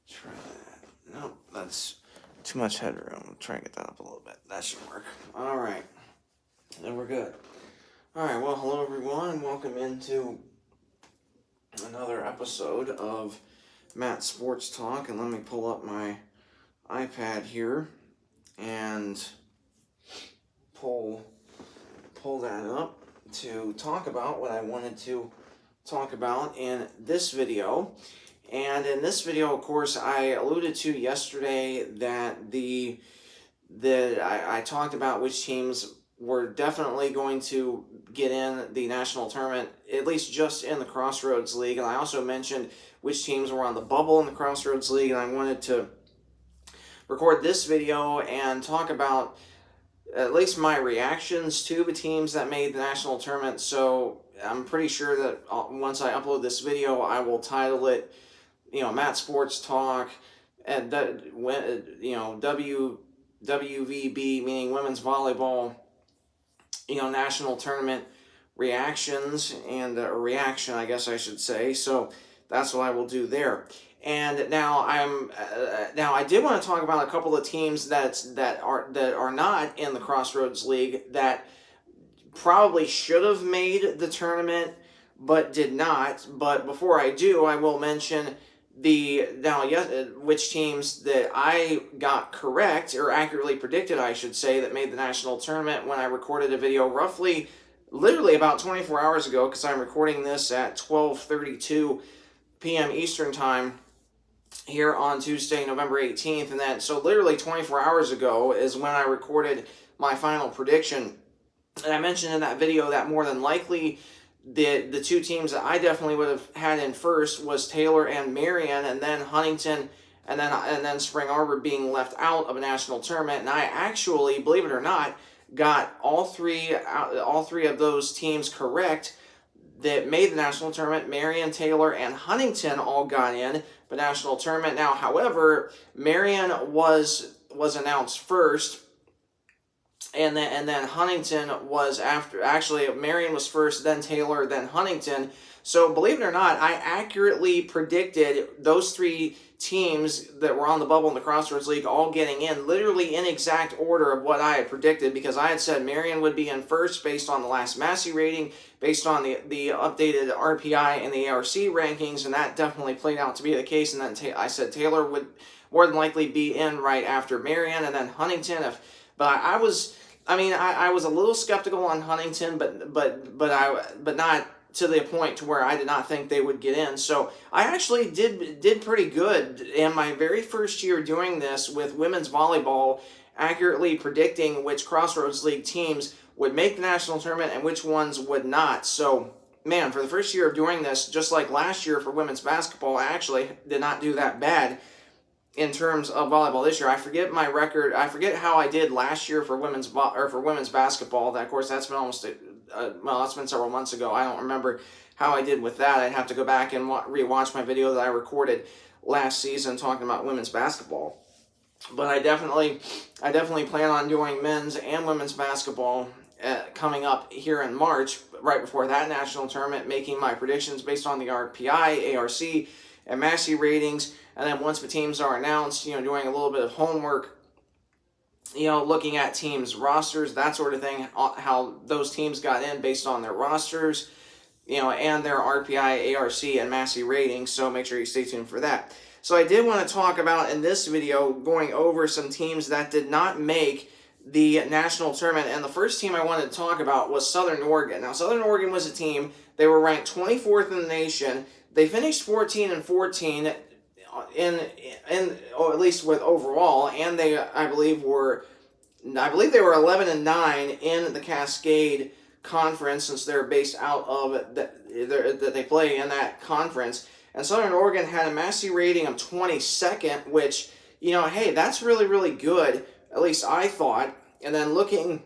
Try that. Nope, that's too much headroom. Try and get that up a little bit. That should work. All right. Then we're good. All right. Well, hello everyone, and welcome into another episode of Matt Sports Talk. And let me pull up my iPad here and pull that up to talk about what I wanted to talk about in this video. And in this video, of course, I alluded to yesterday that I talked about which teams were definitely going to get in the national tournament, at least just in the Crossroads League. And I also mentioned which teams were on the bubble in the Crossroads League. And I wanted to record this video and talk about at least my reactions to the teams that made the national tournament. So I'm pretty sure that once I upload this video, I will title it, Matt Sports Talk, and WVB, meaning women's volleyball, national tournament reactions, and reaction, I guess I should say. So that's what I will do there. And now I did want to talk about a couple of teams that are not in the Crossroads League that probably should have made the tournament but did not. But before I do, I will mention which teams that I got correct, or accurately predicted, I should say, that made the national tournament when I recorded a video literally about 24 hours ago, because I'm recording this at 12:32 p.m. Eastern Time here on Tuesday, November 18th. And then, so literally 24 hours ago is when I recorded my final prediction. And I mentioned in that video that more than likely the two teams that I definitely would have had in first was Taylor and Marion, and then Huntington, and then Spring Arbor being left out of a national tournament. And I actually, believe it or not, got all three of those teams correct that made the national tournament. Marion, Taylor, and Huntington all got in the national tournament. Now, however, Marion was announced first, and then Huntington was after. Actually, Marion was first, then Taylor, then Huntington. So believe it or not, I accurately predicted those three teams that were on the bubble in the Crossroads League all getting in, literally in exact order of what I had predicted, because I had said Marion would be in first based on the last Massey rating, based on the updated RPI and the ARC rankings, and that definitely played out to be the case. And then I said Taylor would more than likely be in right after Marion, and then Huntington. But I was a little skeptical on Huntington, but not to the point to where I did not think they would get in. So I actually did pretty good in my very first year doing this with women's volleyball, accurately predicting which Crossroads League teams would make the national tournament and which ones would not. So, man, for the first year of doing this, just like last year for women's basketball, I actually did not do that bad in terms of volleyball this year. I forget my record. I forget how I did last year for women's basketball. That, of course, that's been that's been several months ago. I don't remember how I did with that. I'd have to go back and rewatch my video that I recorded last season talking about women's basketball. But I definitely plan on doing men's and women's basketball coming up here in March, right before that national tournament, making my predictions based on the RPI, ARC, and Massey ratings. And then once the teams are announced, doing a little bit of homework, looking at teams' rosters, that sort of thing, how those teams got in based on their rosters, and their RPI, ARC, and Massey ratings. So make sure you stay tuned for that. So I did want to talk about in this video, going over some teams that did not make the national tournament. And the first team I wanted to talk about was Southern Oregon. Now, Southern Oregon was a team. They were ranked 24th in the nation. They finished 14-14 or at least with overall, and they I believe they were 11-9 in the Cascade Conference, since they're based out of that they play in that conference. And Southern Oregon had a Massey rating of 22nd, which, hey, that's really, really good. At least I thought. And then looking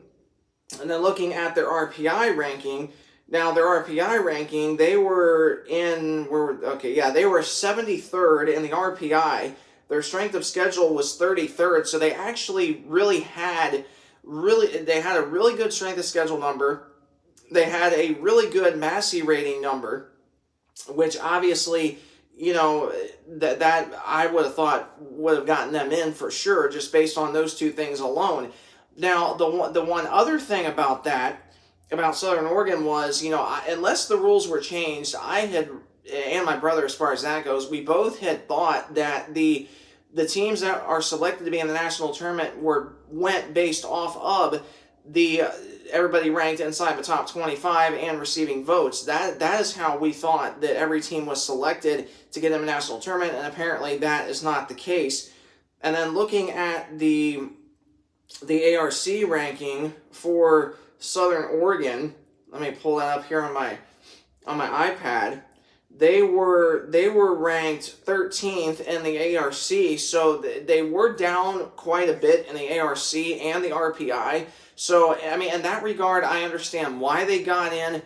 at their RPI ranking. Now, their RPI ranking, they were 73rd in the RPI. Their strength of schedule was 33rd, so they actually had a really good strength of schedule number. They had a really good Massey rating number, which obviously that I would have thought would have gotten them in for sure, just based on those two things alone. Now, the one other thing about Southern Oregon was, unless the rules were changed, I had, and my brother, as far as that goes, we both had thought that the teams that are selected to be in the national tournament went based off of the everybody ranked inside the top 25 and receiving votes. That is how we thought that every team was selected to get in the national tournament, and apparently that is not the case. And then looking at the ARC ranking for Southern Oregon, let me pull that up here on my iPad. They were ranked 13th in the ARC, so they were down quite a bit in the ARC and the RPI. So, I mean, in that regard, I understand why they got in,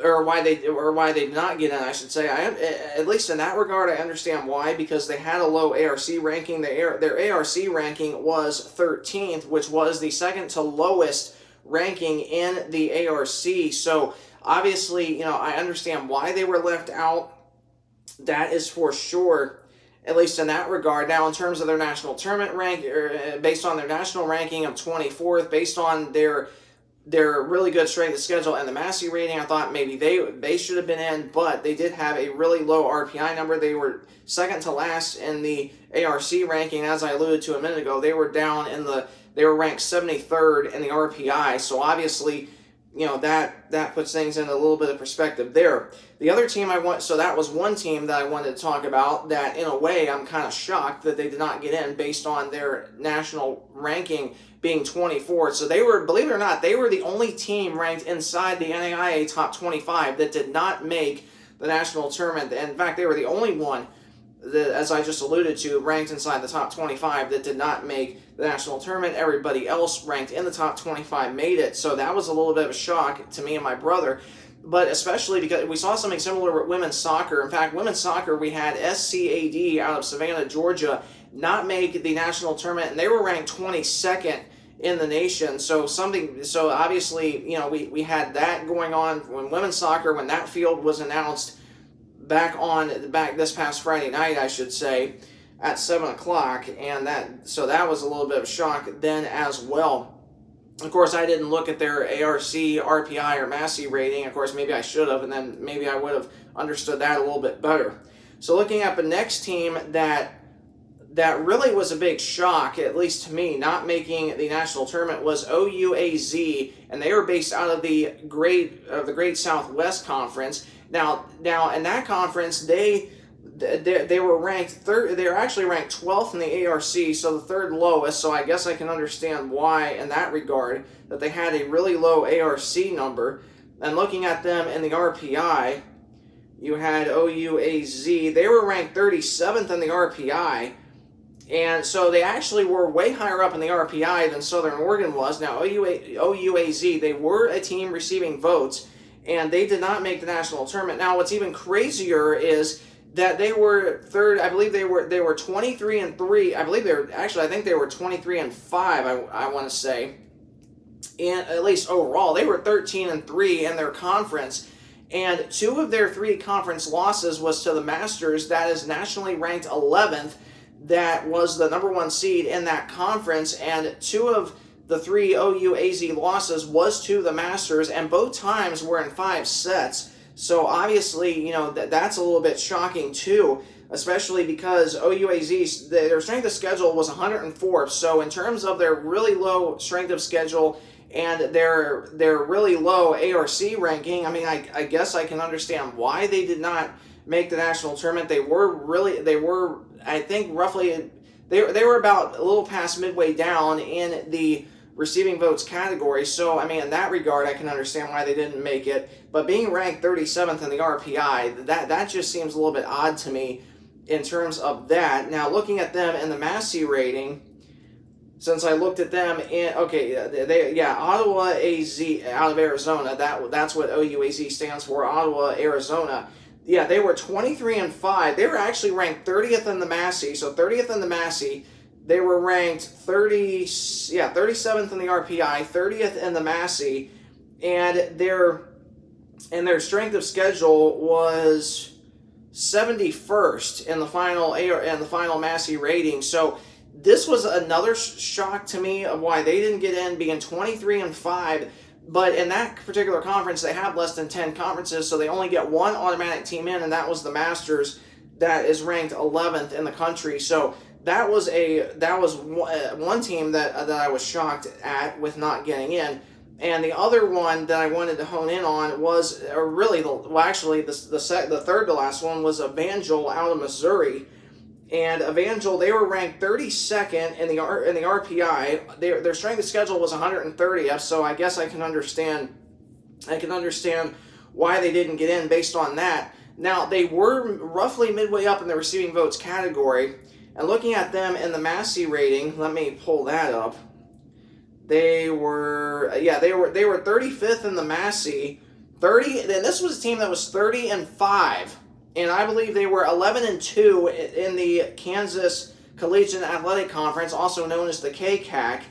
or why they did not get in, I should say. At least in that regard, I understand why, because they had a low ARC ranking. Their ARC ranking was 13th, which was the second to lowest ranking in the ARC. So, obviously, I understand why they were left out. That is for sure, at least in that regard. Now, in terms of their national tournament rank, based on their national ranking of 24th, based on their really good strength of schedule and the Massey rating, I thought maybe they should have been in, but they did have a really low RPI number. They were second to last in the ARC ranking, as I alluded to a minute ago. They were they were ranked 73rd in the RPI, so obviously, that puts things in a little bit of perspective there. The other team so that was one team that I wanted to talk about that, in a way, I'm kind of shocked that they did not get in based on their national ranking being 24th. So they were, believe it or not, they were the only team ranked inside the NAIA top 25 that did not make the national tournament. In fact, they were the only one that, as I just alluded to, ranked inside the top 25 that did not make the national tournament. Everybody else ranked in the top 25 made it. So that was a little bit of a shock to me and my brother, but especially because we saw something similar with women's soccer. In fact, women's soccer, we had SCAD out of Savannah, Georgia, not make the national tournament, and they were ranked 22nd in the nation. So obviously, we had that going on when women's soccer, when that field was announced back this past Friday night, I should say, at 7 o'clock, and that was a little bit of a shock then as well. Of course, I didn't look at their ARC, RPI, or Massey rating. Of course, maybe I should have, and then maybe I would have understood that a little bit better. So looking at the next team that really was a big shock, at least to me, not making the national tournament, was OUAZ, and they were based out of the Great Southwest Conference. Now in that conference, they were ranked third. They were actually ranked 12th in the ARC, so the third lowest. So I guess I can understand why, in that regard, that they had a really low ARC number. And looking at them in the RPI, you had OUAZ. They were ranked 37th in the RPI, and so they actually were way higher up in the RPI than Southern Oregon was. Now, OUAZ, they were a team receiving votes, and they did not make the national tournament. Now, what's even crazier is that they were third. I believe they were 23-3. I think they were 23-5. I want to say, and at least overall, they were 13-3 in their conference. And 2 of their 3 conference losses was to the Masters, that is nationally ranked 11th, that was the number 1 seed in that conference, and 2 of the 3 OUAZ losses was to the Masters, and both times were in 5 sets. So obviously, that's a little bit shocking too, especially because OUAZ, their strength of schedule was 104th. So in terms of their really low strength of schedule and their really low ARC ranking, I mean, I guess I can understand why they did not make the national tournament. They were, I think, roughly, they were about a little past midway down in the receiving votes category. So, I mean, in that regard, I can understand why they didn't make it. But being ranked 37th in the RPI, that just seems a little bit odd to me in terms of that. Now, looking at them in the Massey rating, since I looked at them in, Ottawa AZ out of Arizona, that's what OUAZ stands for, Ottawa, Arizona. Yeah, they were 23-5. They were actually ranked 30th in the Massey. So 30th in the Massey. They were ranked 37th in the RPI, 30th in the Massey, and their strength of schedule was 71st in the final Massey rating. So this was another shock to me of why they didn't get in, being 23-5. But in that particular conference, they have less than 10 conferences, so they only get one automatic team in, and that was the Masters, that is ranked 11th in the country. So that was one team that I was shocked at with not getting in. And the other one that I wanted to hone in on was, the third to last one was Evangel out of Missouri. And Evangel, they were ranked 32nd in the RPI. Their strength of schedule was 130th, so I guess I can understand why they didn't get in based on that. Now, they were roughly midway up in the receiving votes category, and looking at them in the Massey rating, let me pull that up. They were 35th in the Massey, and this was a team that was 30-5. And I believe they were 11-2 in the Kansas Collegiate Athletic Conference, also known as the KCAC.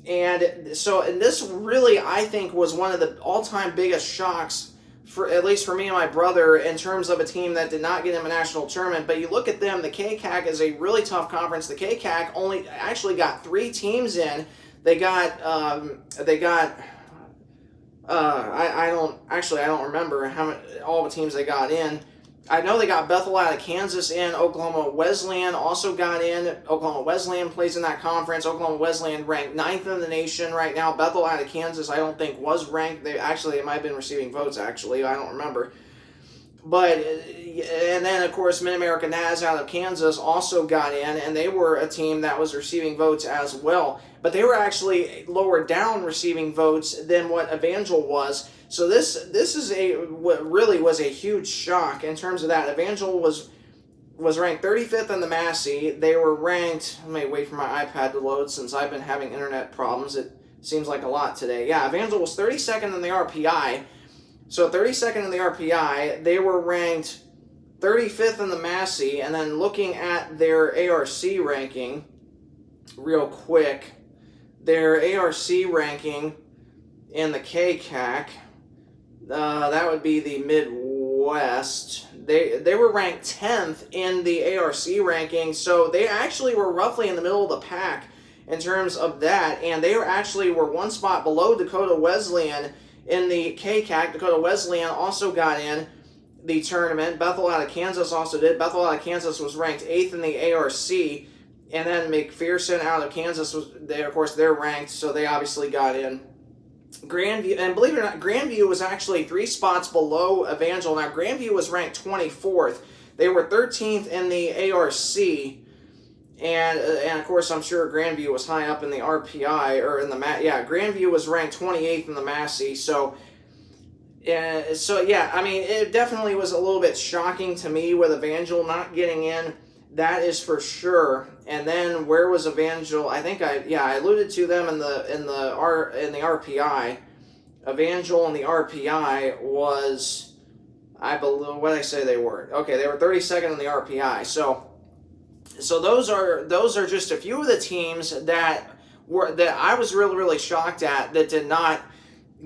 And this really, I think, was one of the all-time biggest shocks, at least for me and my brother, in terms of a team that did not get in a national tournament. But you look at them, the KCAC is a really tough conference. The KCAC only actually got 3 teams in. I don't remember all the teams they got in. I know they got Bethel out of Kansas in. Oklahoma Wesleyan also got in. Oklahoma Wesleyan plays in that conference. Oklahoma Wesleyan ranked 9th in the nation right now. Bethel out of Kansas, I don't think was ranked. They might have been receiving votes, actually. I don't remember. But, and then, of course, Mid-America Naz out of Kansas also got in, and they were a team that was receiving votes as well. But they were actually lower down receiving votes than what Evangel was. So this is what really was a huge shock in terms of that. Evangel was ranked 35th in the Massey. They were ranked, let me wait for my iPad to load since I've been having internet problems. It seems like a lot today. Yeah, Evangel was 32nd in the RPI. So 32nd in the RPI, they were ranked 35th in the Massey, and then looking at their ARC ranking real quick, their ARC ranking in the KCAC, that would be the Midwest. They were ranked 10th in the ARC ranking, so they actually were roughly in the middle of the pack in terms of that, and they were one spot below Dakota Wesleyan in the KCAC. Dakota Wesleyan also got in the tournament. Bethel out of Kansas also did. Bethel out of Kansas was ranked 8th in the ARC, and then McPherson out of Kansas they're ranked, so they obviously got in. Grandview, and believe it or not, Grandview was actually 3 spots below Evangel. Now, Grandview was ranked 24th. They were 13th in the ARC, and of course, I'm sure Grandview was high up in the RPI, or in the Grandview was ranked 28th in the Massey. So yeah, I mean, it definitely was a little bit shocking to me with Evangel not getting in. That is for sure. And then where was Evangel? I think I alluded to them in the RPI. Evangel in the RPI was, I believe, what did I say they were? Okay, they were 32nd in the RPI. So those are just a few of the teams that I was really shocked at that did not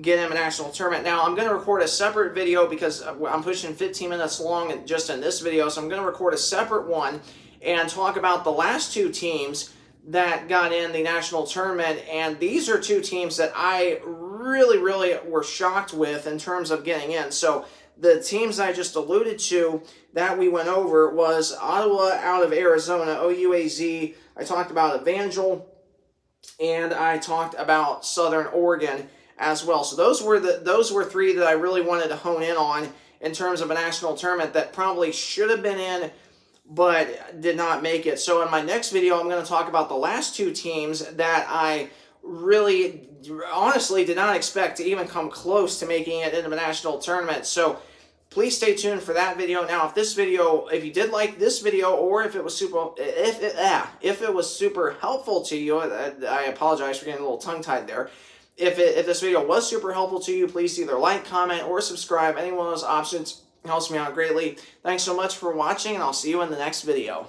get in a national tournament. Now, I'm going to record a separate video because I'm pushing 15 minutes long just in this video, so I'm going to record a separate one and talk about the last 2 teams that got in the national tournament, and these are 2 teams that I really were shocked with in terms of getting in. So the teams I just alluded to that we went over was Ottawa out of Arizona, OUAZ. I talked about Evangel, and I talked about Southern Oregon as well. So those were 3 that I really wanted to hone in on in terms of a national tournament that probably should have been in but did not make it. So in my next video, I'm going to talk about the last 2 teams that I really honestly did not expect to even come close to making it into a national tournament. So please stay tuned for that video. Now, if you did like this video, or if it was super helpful to you, I apologize for getting a little tongue-tied there. If this video was super helpful to you, please either like, comment, or subscribe. Any one of those options helps me out greatly. Thanks so much for watching, and I'll see you in the next video.